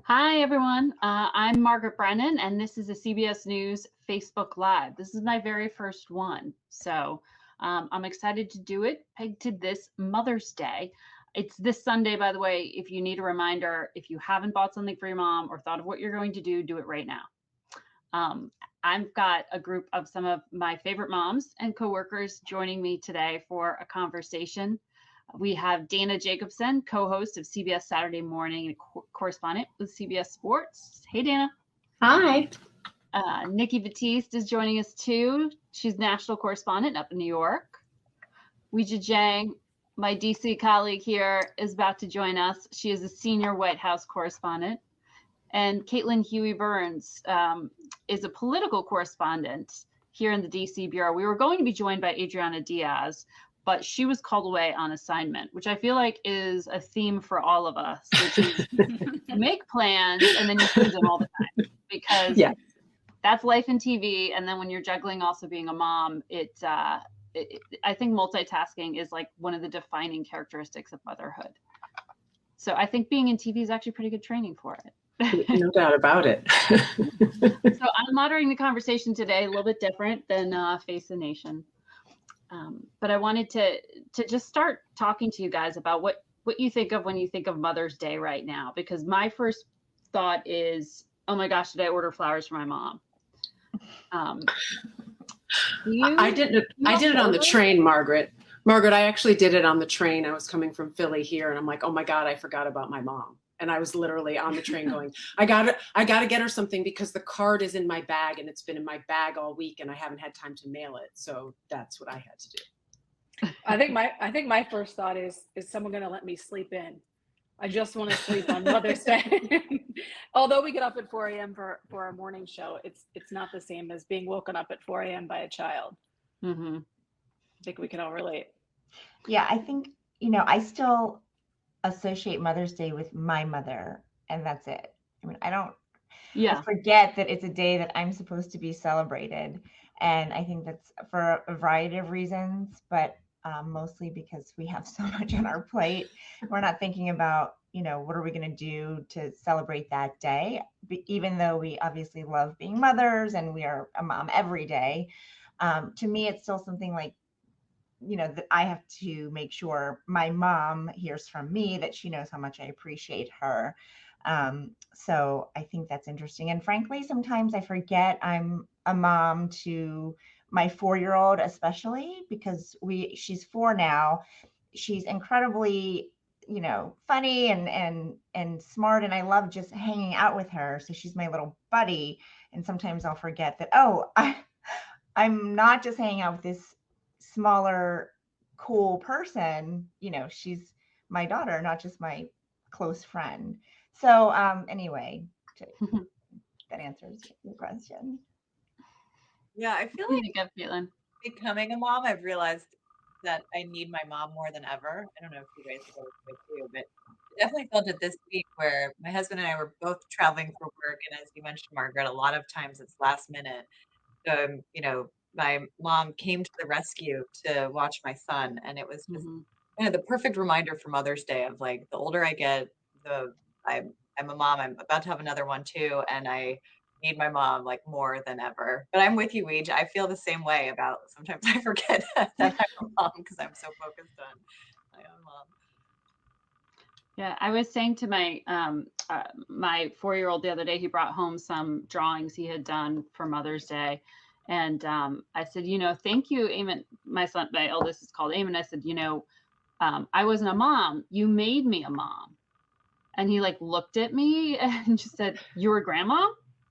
Hi, everyone. I'm Margaret Brennan, and this is a CBS News Facebook Live. This is my very first one, so I'm excited to do it, pegged to this Mother's Day. It's this Sunday, by the way. If you need a reminder, if you haven't bought something for your mom or thought of what you're going to do it right now. I've got a group of some of my favorite moms and coworkers joining me today for a conversation. We have Dana Jacobson, co-host of CBS Saturday Morning and correspondent with CBS Sports. Hey, Dana. Hi. Nikki Batiste is joining us too. She's national correspondent up in New York. Weijia Jiang, my DC colleague here, is about to join us. She is a senior White House correspondent. And Caitlin Huey-Burns is a political correspondent here in the DC Bureau. We were going to be joined by Adriana Diaz, but she was called away on assignment, which I feel like is a theme for all of us, which is make plans and then you change them all the time, because that's life in TV. And then when you're juggling also being a mom, I think multitasking is like one of the defining characteristics of motherhood. So I think being in TV is actually pretty good training for it. No doubt about it. So I'm moderating the conversation today, a little bit different than Face the Nation. But I wanted to just start talking to you guys about what you think of when you think of Mother's Day right now, because my first thought is, oh my gosh, did I order flowers for my mom? I did it on the train, Margaret. I actually did it on the train. I was coming from Philly here, and I'm like, oh my God, I forgot about my mom. And I was literally on the train going, I gotta get her something because the card is in my bag and it's been in my bag all week and I haven't had time to mail it. So that's what I had to do. I think my first thought is someone going to let me sleep in? I just want to sleep on Mother's Day. Although we get up at 4 a.m. for our morning show, it's not the same as being woken up at 4 a.m. by a child. Mm-hmm. I think we can all relate. Yeah, I think, I still associate Mother's Day with my mother, and that's it. I mean, I forget that it's a day that I'm supposed to be celebrated. And I think that's for a variety of reasons, but mostly because we have so much on our plate. We're not thinking about, what are we going to do to celebrate that day? Even though we obviously love being mothers and we are a mom every day, to me, it's still something like, that I have to make sure my mom hears from me that she knows how much I appreciate her. So I think that's interesting. And frankly, sometimes I forget I'm a mom to my 4-year-old, especially because she's 4 now. She's incredibly, funny and smart. And I love just hanging out with her. So she's my little buddy. And sometimes I'll forget that, I'm not just hanging out with this smaller, cool person. She's my daughter, not just my close friend. So anyway, that answers your question. Yeah, I feel like becoming a mom, I've realized that I need my mom more than ever. I don't know if you guys feel this way too, but I definitely felt it this week where my husband and I were both traveling for work. And as you mentioned, Margaret, a lot of times it's last minute. So, my mom came to the rescue to watch my son. And it was just the perfect reminder for Mother's Day of like, the older I get, I'm a mom. I'm about to have another one too. And I need my mom like more than ever. But I'm with you, Weij. I feel the same way about sometimes I forget that I'm a mom because I'm so focused on my own mom. Yeah, I was saying to my my 4-year-old the other day, he brought home some drawings he had done for Mother's Day. And I said, thank you, Eamon. My eldest is called Eamon. I said, I wasn't a mom. You made me a mom. And he like looked at me and just said, you're a grandma?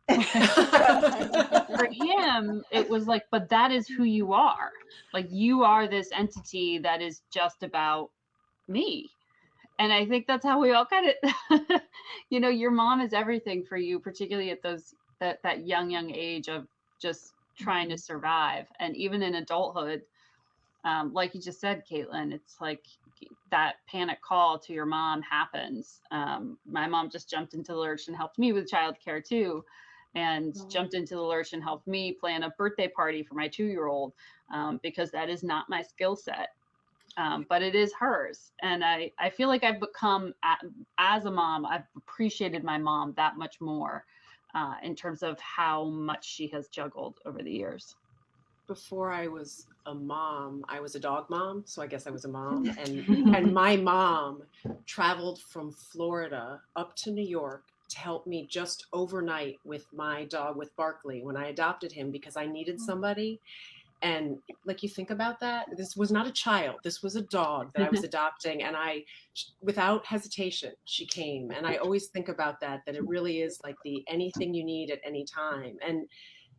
For him, it was like, but that is who you are. Like you are this entity that is just about me. And I think that's how we all kind of, your mom is everything for you, particularly at that young age of just trying to survive. And even in adulthood, like you just said, Caitlin, it's like that panic call to your mom happens. My mom just jumped into the lurch and helped me with childcare too, and jumped into the lurch and helped me plan a birthday party for my 2-year-old because that is not my skill set. But it is hers. And I feel like I've become, as a mom, I've appreciated my mom that much more in terms of how much she has juggled over the years. Before I was a mom, I was a dog mom, so I guess I was a mom. And my mom traveled from Florida up to New York to help me just overnight with my dog, with Barkley, when I adopted him, because I needed somebody. And like, you think about that, this was not a child, this was a dog that I was adopting, and without hesitation, she came. And I always think about that it really is like the anything you need at any time. And,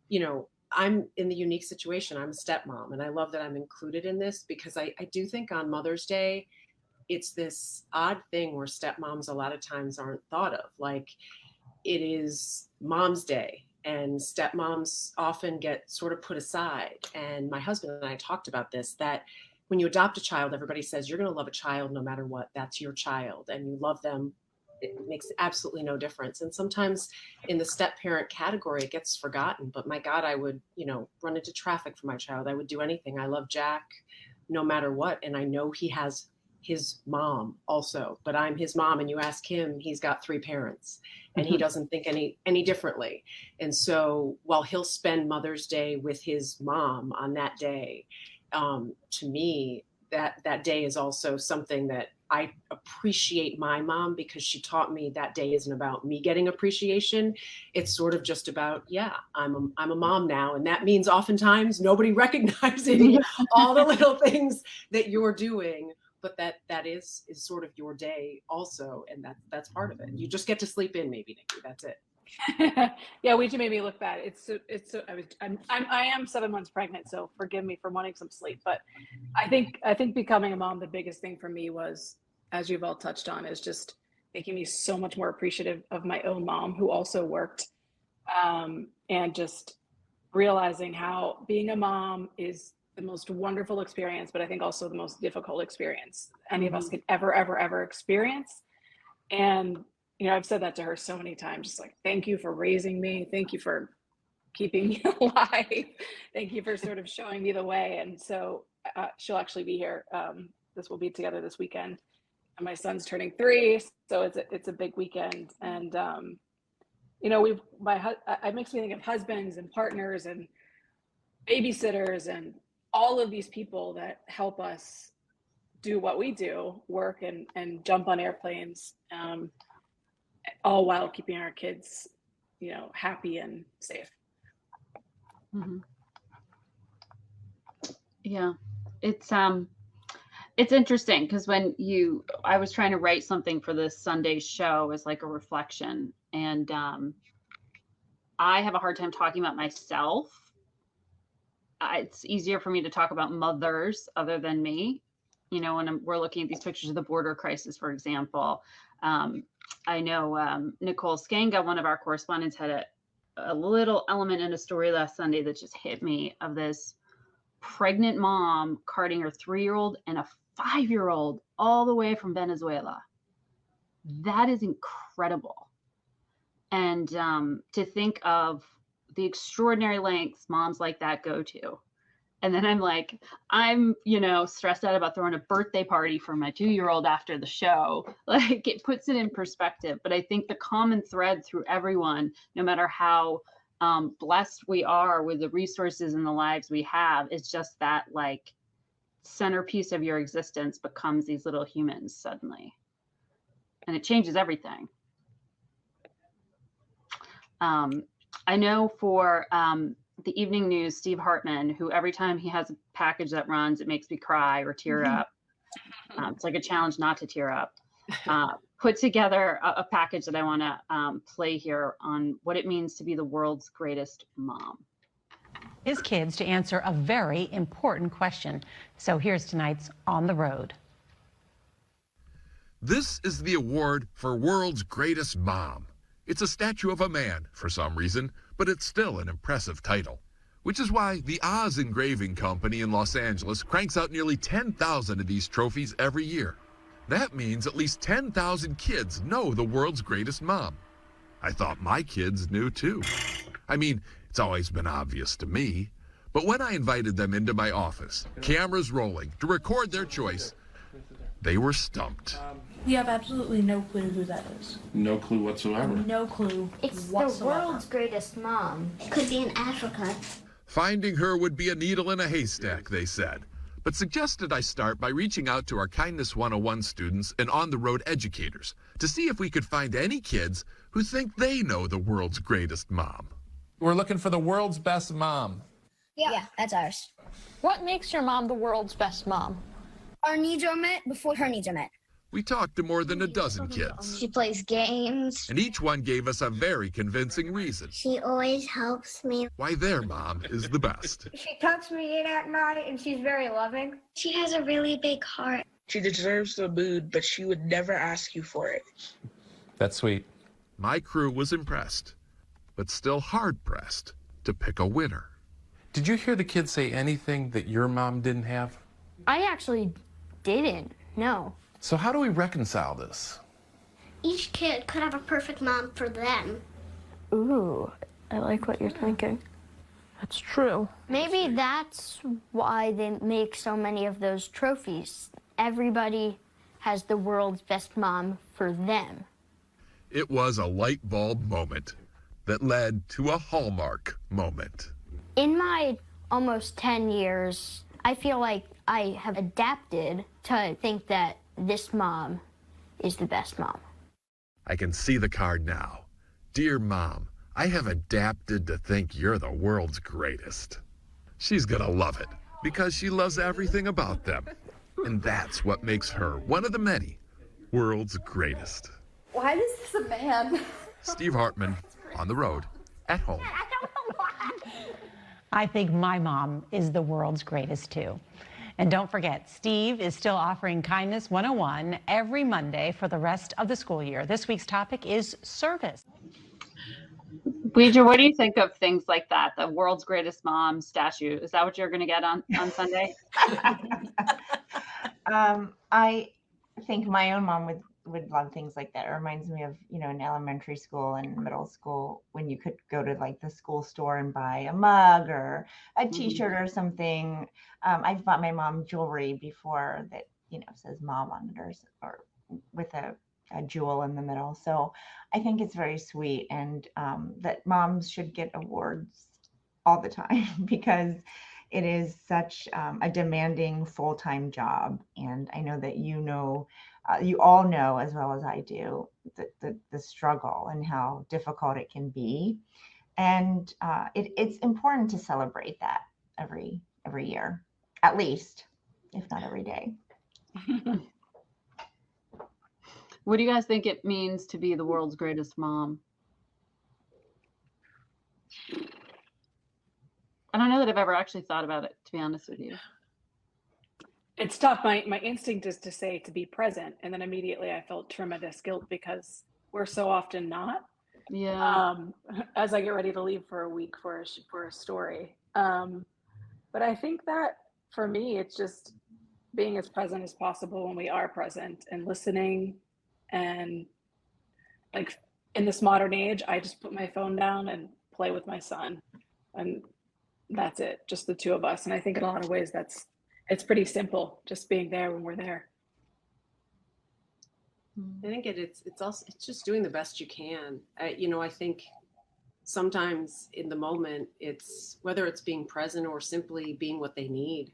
you know, I'm in the unique situation. I'm a stepmom, and I love that I'm included in this, because I do think on Mother's Day, it's this odd thing where stepmoms a lot of times aren't thought of. Like, it is Mom's Day, and stepmoms often get sort of put aside. And my husband and I talked about this, that when you adopt a child, everybody says you're going to love a child no matter what. That's your child, and you love them. It makes absolutely no difference. And sometimes in the step parent category, it gets forgotten. But my God, I would, you know, run into traffic for my child. I would do anything. I love Jack no matter what. And I know he has his mom also, but I'm his mom. And you ask him, he's got 3 parents, and he doesn't think any differently. And so while he'll spend Mother's Day with his mom on that day, to me, that day is also something that I appreciate my mom, because she taught me that day isn't about me getting appreciation. It's sort of just about, yeah, I'm a mom now. And that means oftentimes nobody recognizing all the little things that you're doing, but that is sort of your day also. And that's part of it. You just get to sleep in, maybe, Nikki. That's it. Yeah, Ouija made me look bad. I am 7 months pregnant, so forgive me for wanting some sleep. But I think becoming a mom, the biggest thing for me was, as you've all touched on, is just making me so much more appreciative of my own mom, who also worked, and just realizing how being a mom is the most wonderful experience, but I think also the most difficult experience any of us could ever experience. And you know, I've said that to her so many times, just like, thank you for raising me. Thank you for keeping me alive. Thank you for sort of showing me the way. And so she'll actually be here. This will be together this weekend. And my son's turning 3. So it's a big weekend. And, you know, it makes me think of husbands and partners and babysitters and all of these people that help us do what we do, work and jump on airplanes, all while keeping our kids, you know, happy and safe. Yeah, it's interesting, because I was trying to write something for this Sunday's show as like a reflection, and I have a hard time talking about myself. It's easier for me to talk about mothers other than me. You know, when we're looking at these pictures of the border crisis, for example. I know Nicole Skanga, one of our correspondents, had a little element in a story last Sunday that just hit me, of this pregnant mom carting her 3-year-old and a 5-year-old all the way from Venezuela. That is incredible. And to think of the extraordinary lengths moms like that go to. And then I'm, you know, stressed out about throwing a birthday party for my 2-year-old after the show. Like, it puts it in perspective. But I think the common thread through everyone, no matter how blessed we are with the resources and the lives we have, is just that, like, centerpiece of your existence becomes these little humans suddenly. And it changes everything. I know for the evening news, Steve Hartman, who every time he has a package that runs, it makes me cry or tear up. It's like a challenge not to tear up. Put together a package that I want to play here on what it means to be the world's greatest mom. His kids to answer a very important question. So here's tonight's On the Road. This is the award for World's Greatest Mom. It's a statue of a man, for some reason, but it's still an impressive title, which is why the Oz Engraving Company in Los Angeles cranks out nearly 10,000 of these trophies every year. That means at least 10,000 kids know the world's greatest mom. I thought my kids knew too. I mean, it's always been obvious to me, but when I invited them into my office, cameras rolling, to record their choice, they were stumped. We have absolutely no clue who that is. No clue whatsoever. No clue. It's whatsoever. The world's greatest mom. It could be in Africa. Finding her would be a needle in a haystack, they said, but suggested I start by reaching out to our Kindness 101 students and on-the-road educators to see if we could find any kids who think they know the world's greatest mom. We're looking for the world's best mom. Yeah, that's ours. What makes your mom the world's best mom? Our needs are met before her needs are met. We talked to more than a dozen kids, She plays games. and each one gave us a very convincing reason She always helps me. why their mom is the best. She tucks me in at night and she's very loving. She has a really big heart. She deserves the mood, but she would never ask you for it. That's sweet. My crew was impressed, but still hard-pressed to pick a winner. Did you hear the kids say anything that your mom didn't have? I actually didn't, no. So how do we reconcile this? Each kid could have a perfect mom for them. Ooh, I like what you're thinking. That's true. Maybe that's why they make so many of those trophies. Everybody has the world's best mom for them. It was a light bulb moment that led to a hallmark moment. In my almost 10 years, I feel like I have adapted to think that this mom is the best mom. I can see the card now. Dear Mom, I have adapted to think you're the world's greatest. She's gonna love it because she loves everything about them. And that's what makes her one of the many world's greatest. Why is this a man? Steve Hartman, on the road, at home. I think my mom is the world's greatest too. And don't forget, Steve is still offering Kindness 101 every Monday for the rest of the school year. This week's topic is service. Ouija, what do you think of things like that? The world's greatest mom statue. Is that what you're going to get on Sunday? I think my own mom would love things like that. It reminds me of, in elementary school and middle school when you could go to like the school store and buy a mug or a t-shirt or something. I've bought my mom jewelry before that, says mom on it or with a jewel in the middle. So I think it's very sweet, and that moms should get awards all the time because it is such a demanding full-time job. And I know that you all know as well as I do the struggle and how difficult it can be. And it's important to celebrate that every year, at least, if not every day. What do you guys think it means to be the world's greatest mom? I don't know that I've ever actually thought about it, to be honest with you. It's tough. My instinct is to say to be present, and then immediately I felt tremendous guilt because we're so often not. Yeah. As I get ready to leave for a week for a story, but I think that for me, it's just being as present as possible when we are present and listening, and like in this modern age, I just put my phone down and play with my son, and that's it. Just the two of us, and I think in a lot of ways it's pretty simple, just being there when we're there. I think it's just doing the best you can. I think sometimes in the moment, it's whether it's being present or simply being what they need.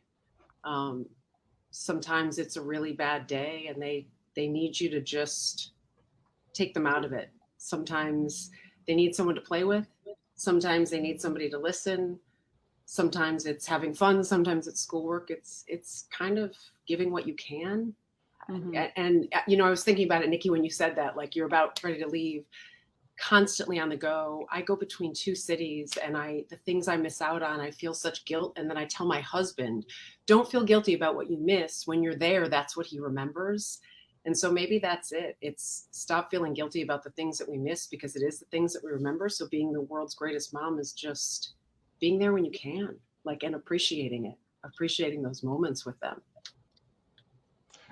Sometimes it's a really bad day and they need you to just take them out of it. Sometimes they need someone to play with. Sometimes they need somebody to listen. Sometimes it's having fun. Sometimes it's schoolwork. It's kind of giving what you can. Mm-hmm. And I was thinking about it, Nikki, when you said that, like you're about ready to leave, constantly on the go. I go between two cities, and the things I miss out on, I feel such guilt. And then I tell my husband, don't feel guilty about what you miss. When you're there, that's what he remembers. And so maybe that's it. It's stop feeling guilty about the things that we miss, because it is the things that we remember. So being the world's greatest mom is just being there when you can, and appreciating those moments with them.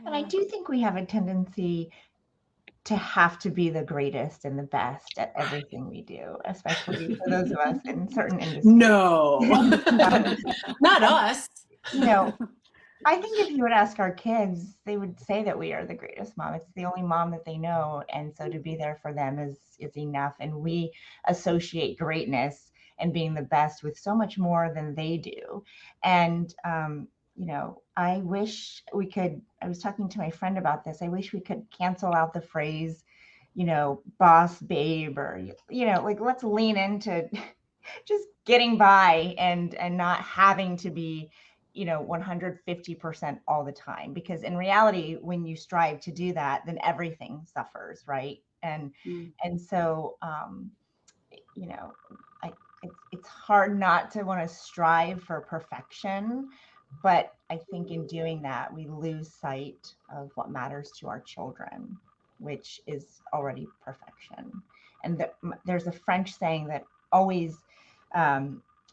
And I do think we have a tendency to have to be the greatest and the best at everything we do, especially for those of us in certain industries. No, not us. I think if you would ask our kids, they would say that we are the greatest mom. It's the only mom that they know. And so to be there for them is enough. And we associate greatness and being the best with so much more than they do. And, you know, I wish we could, I was talking to my friend about this. I wish we could cancel out the phrase, you know, boss babe, or, you know, like, let's lean into just getting by and not having to be, you know, 150% all the time, because in reality, when you strive to do that, then everything suffers, right? And so you know, it's hard not to want to strive for perfection, but I think in doing that, we lose sight of what matters to our children, which is already perfection. And there's a French saying that always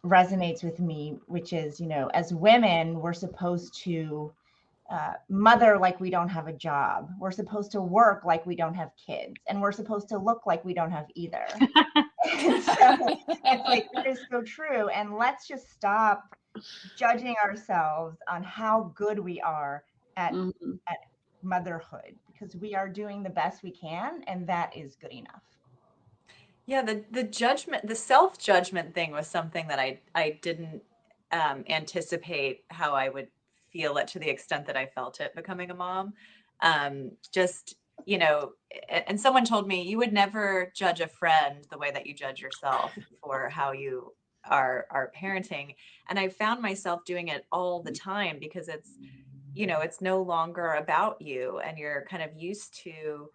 resonates with me, which is, you know, as women, we're supposed to mother like we don't have a job. We're supposed to work like we don't have kids, and we're supposed to look like we don't have either. And so it's like, that is so true. And let's just stop judging ourselves on how good we are at motherhood, because we are doing the best we can, and that is good enough. Yeah, the judgment, the self-judgment thing was something that I didn't anticipate how I would feel it to the extent that I felt it becoming a mom. Just, you know, and someone told me, you would never judge a friend the way that you judge yourself for how you are parenting. And I found myself doing it all the time, because it's, you know, it's no longer about you, and you're kind of used to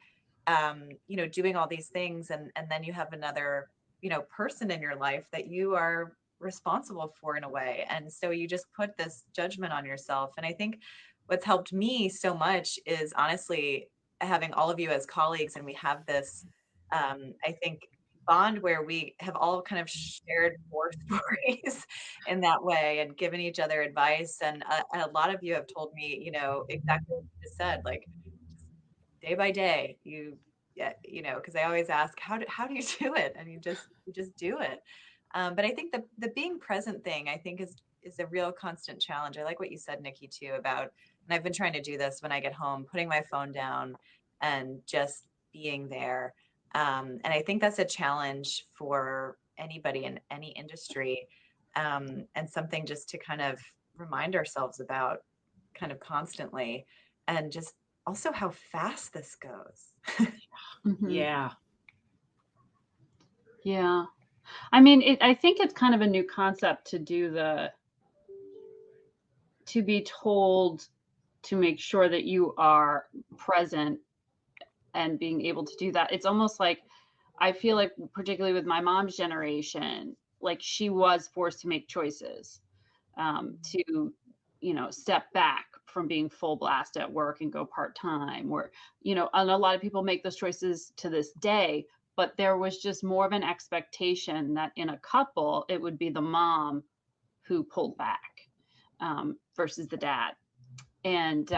you know, doing all these things, and then you have another, you know, person in your life that you are responsible for in a way. And so you just put this judgment on yourself. And I think what's helped me so much is honestly having all of you as colleagues, and we have this I think bond where we have all kind of shared war stories in that way, and given each other advice. And a lot of you have told me, you know, exactly what you just said, like, day by day, you know, because I always ask, how do you do it? And you just do it. But I think the being present thing, I think, is a real constant challenge. I like what you said, Nikki, too, about, and I've been trying to do this when I get home, putting my phone down and just being there. And I think that's a challenge for anybody in any industry, and something just to kind of remind ourselves about kind of constantly, and just also how fast this goes. Yeah. Yeah. I mean, I think it's kind of a new concept to be told to make sure that you are present and being able to do that. It's almost like, I feel like, particularly with my mom's generation, like, she was forced to make choices, to, you know, step back from being full blast at work and go part-time, or, you know, and a lot of people make those choices to this day, but there was just more of an expectation that in a couple, it would be the mom who pulled back, versus the dad. And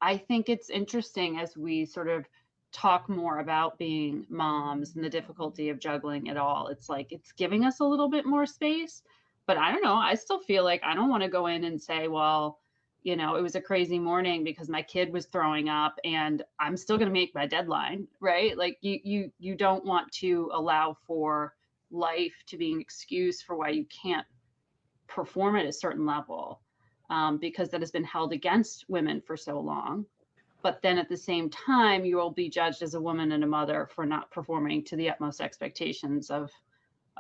I think it's interesting, as we sort of talk more about being moms and the difficulty of juggling it all. It's like, it's giving us a little bit more space, but I don't know. I still feel like I don't want to go in and say, well, you know, it was a crazy morning because my kid was throwing up and I'm still going to make my deadline, right? Like, you don't want to allow for life to be an excuse for why you can't perform at a certain level, because that has been held against women for so long. But then at the same time, you will be judged as a woman and a mother for not performing to the utmost expectations of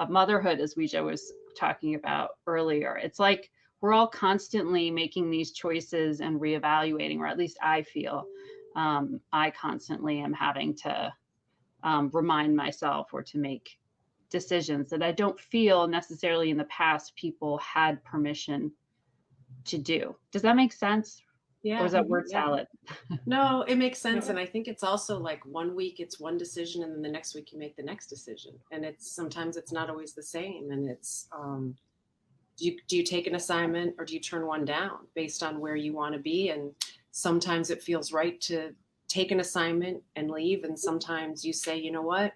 motherhood, as Weijia was talking about earlier. It's like we're all constantly making these choices and reevaluating, or at least I feel I constantly am having to remind myself, or to make decisions that I don't feel necessarily in the past people had permission to do. Does that make sense? Yeah. Or is that word salad? No, it makes sense. And I think it's also like, one week it's one decision, and then the next week you make the next decision. And sometimes it's not always the same. And it's, do you take an assignment, or do you turn one down based on where you want to be? And sometimes it feels right to take an assignment and leave. And sometimes you say, you know what,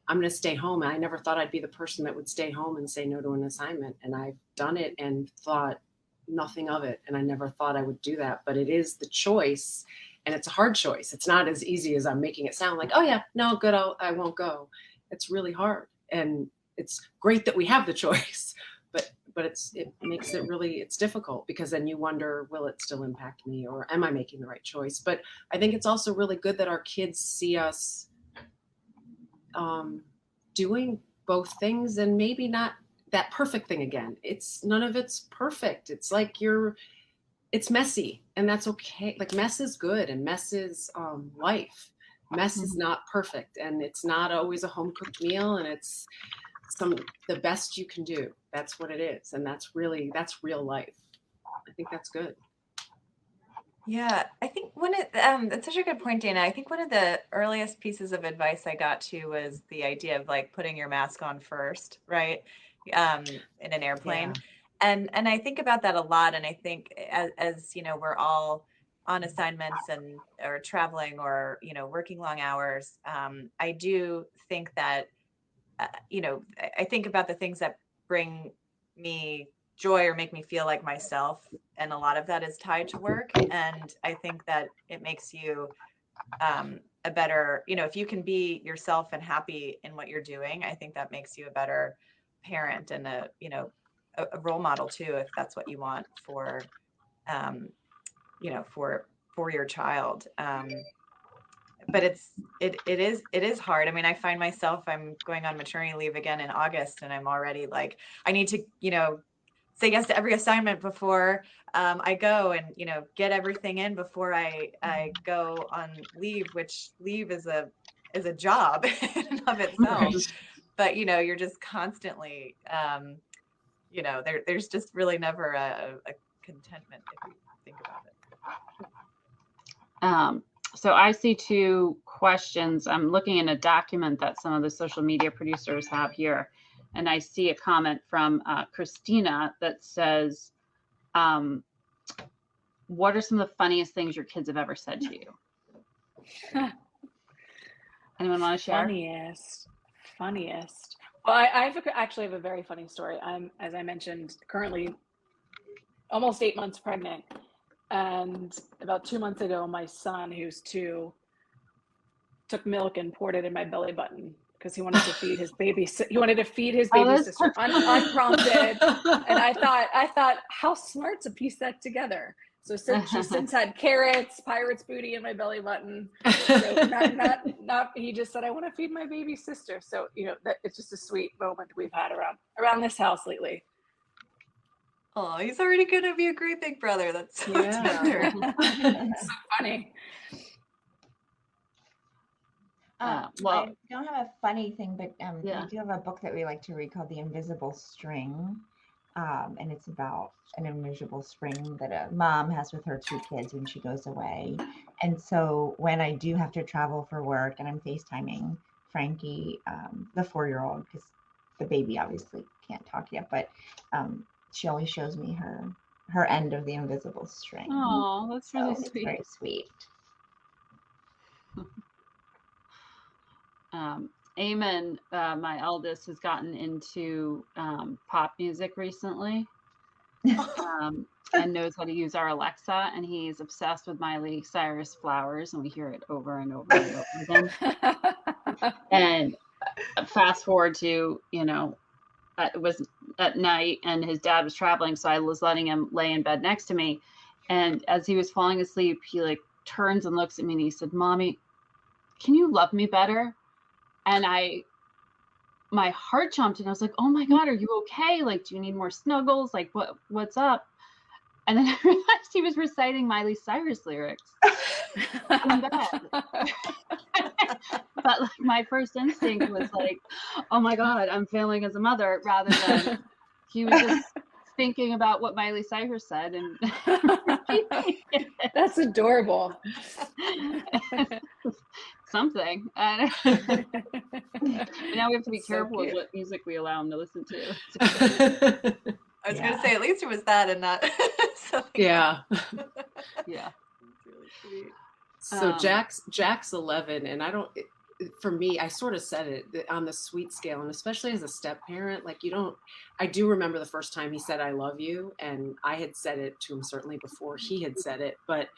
I'm going to stay home. I never thought I'd be the person that would stay home and say no to an assignment. And I've done it and thought, nothing of it. And I never thought I would do that, but it is the choice, and it's a hard choice. It's not as easy as I'm making it sound like, oh yeah, no, good, I won't go. It's really hard. And it's great that we have the choice, but it makes it really, it's difficult, because then you wonder, will it still impact me, or am I making the right choice? But I think it's also really good that our kids see us doing both things, and maybe not that perfect thing again. None of it's perfect. It's like it's messy, and that's okay. Like, mess is good, and mess is life. Mess is not perfect, and it's not always a home cooked meal, and it's the best you can do. That's what it is, and that's real life. I think that's good. Yeah, I think that's such a good point, Dana. I think one of the earliest pieces of advice I got to was the idea of like putting your mask on first, right? In an airplane. Yeah. And I think about that a lot. And I think as you know, we're all on assignments or traveling or, you know, working long hours. I do think that, you know, I think about the things that bring me joy or make me feel like myself, and a lot of that is tied to work. And I think that it makes you a better, you know, if you can be yourself and happy in what you're doing, I think that makes you a better parent and a role model too, if that's what you want for you know, for your child. But it is hard. I mean, I find myself, I'm going on maternity leave again in August, and I'm already like, I need to, you know, say yes to every assignment before I go, and, you know, get everything in before I go on leave, which leave is a job in and of itself. Right. But, you know, you're just constantly, you know, there's just really never a contentment if you think about it. So I see two questions. I'm looking in a document that some of the social media producers have here, and I see a comment from Christina that says, what are some of the funniest things your kids have ever said to you? Anyone want to share? Funniest. Well, I actually have a very funny story. I'm, as I mentioned, currently almost 8 months pregnant. And about 2 months ago, my son, who's 2, took milk and poured it in my belly button because he wanted to feed his baby. He wanted to feed his baby sister unprompted. And I thought, how smart to piece that together. So she since had carrots, pirate's booty in my belly button. So not. He just said, I want to feed my baby sister. So, you know, it's just a sweet moment we've had around this house lately. Oh, he's already going to be a great big brother. That's so tender. So funny. Well, I don't have a funny thing, but we do have a book that we like to read called The Invisible String. And it's about an invisible string that a mom has with her 2 kids when she goes away. And so when I do have to travel for work and I'm FaceTiming Frankie, the 4-year-old, because the baby obviously can't talk yet, but she always shows me her end of the invisible string. Oh, that's really sweet. It's very sweet. Eamon, my eldest, has gotten into pop music recently, and knows how to use our Alexa, and he's obsessed with Miley Cyrus Flowers, and we hear it over and over and over again. And fast forward to, you know, it was at night and his dad was traveling, so I was letting him lay in bed next to me, and as he was falling asleep, he like turns and looks at me and he said, Mommy, can you love me better? And my heart jumped, and I was like, oh my God, are you okay? Like, do you need more snuggles? Like, what's up? And then I realized he was reciting Miley Cyrus lyrics in bed. But like, my first instinct was like, oh my God, I'm failing as a mother, rather than he was just thinking about what Miley Cyrus said. And that's adorable. Something. And now we have to be careful with what music we allow him to listen to. I was going to say, at least it was that and not something. Yeah. Yeah. It's really sweet. So Jack's 11, and for me, I sort of said it on the sweet scale, and especially as a step parent, like I do remember the first time he said, "I love you." And I had said it to him certainly before he had said it, but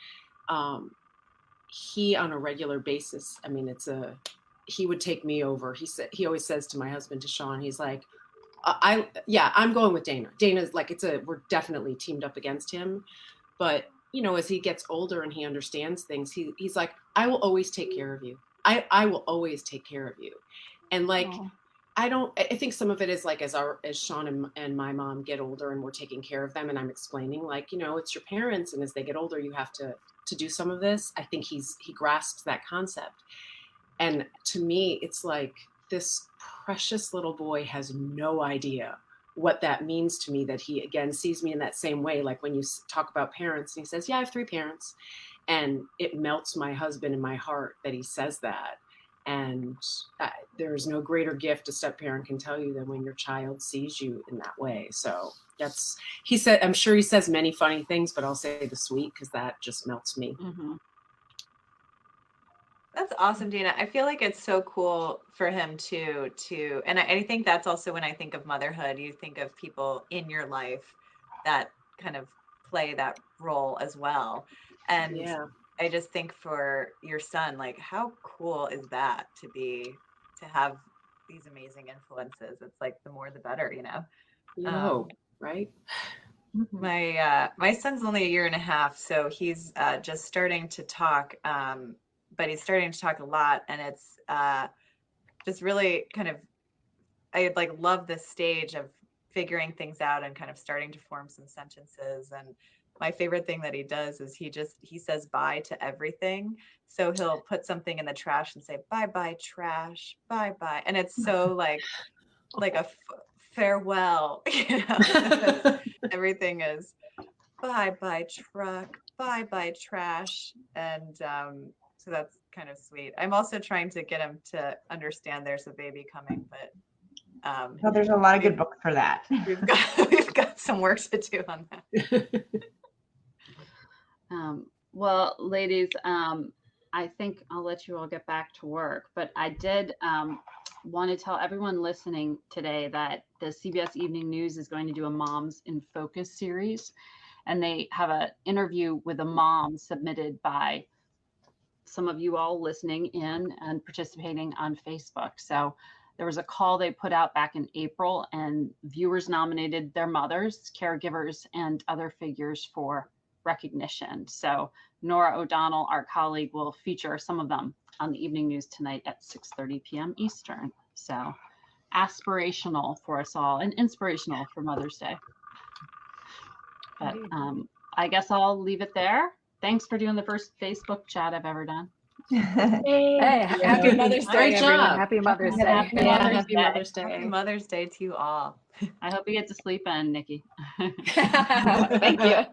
he on a regular basis, I mean, he would take me over. He always says to my husband, to Sean, he's like, I'm going with Dana. Dana's like, we're definitely teamed up against him. But, as he gets older and he understands things, he's like, I will always take care of you. I will always take care of you. And like, I think some of it is like, as Sean and my mom get older and we're taking care of them, and I'm explaining like, it's your parents. And as they get older, you have to do some of this. I think he grasps that concept. And to me, it's like, this precious little boy has no idea what that means to me, that he again sees me in that same way. Like when you talk about parents and he says, yeah, I have 3 parents. And it melts my husband in my heart that he says that. And there is no greater gift a step parent can tell you than when your child sees you in that way. So I'm sure he says many funny things, but I'll say the sweet, because that just melts me. Mm-hmm. That's awesome, Dana. I feel like it's so cool for him to, and I think that's also when I think of motherhood, you think of people in your life that kind of play that role as well. And I just think for your son, like, how cool is that to have these amazing influences? It's like, the more the better, right? My son's only a year and a half, so he's just starting to talk, but he's starting to talk a lot, and it's just really kind of, I like love this stage of figuring things out and kind of starting to form some sentences. And my favorite thing that he does is he says bye to everything. So he'll put something in the trash and say, bye bye trash, bye bye. And it's so like a farewell, everything is bye bye truck, bye bye trash. And so that's kind of sweet. I'm also trying to get him to understand there's a baby coming, but well, there's a lot of good books for that. We've got some work to do on that. Well, ladies, I think I'll let you all get back to work, but I did want to tell everyone listening today that the CBS Evening News is going to do a Moms in Focus series, and they have an interview with a mom submitted by some of you all listening in and participating on Facebook. So there was a call they put out back in April, and viewers nominated their mothers, caregivers, and other figures for recognition. So Nora O'Donnell, our colleague, will feature some of them on the evening news tonight at 6:30 p.m. Eastern. So aspirational for us all and inspirational for Mother's Day. But I guess I'll leave it there. Thanks for doing the first Facebook chat I've ever done. Hey, happy Mother's Day, Great everyone. job. Happy Mother's Day. Happy Mother's Day. Happy Mother's Day to you all. I hope you get to sleep in, Nikki. Thank you.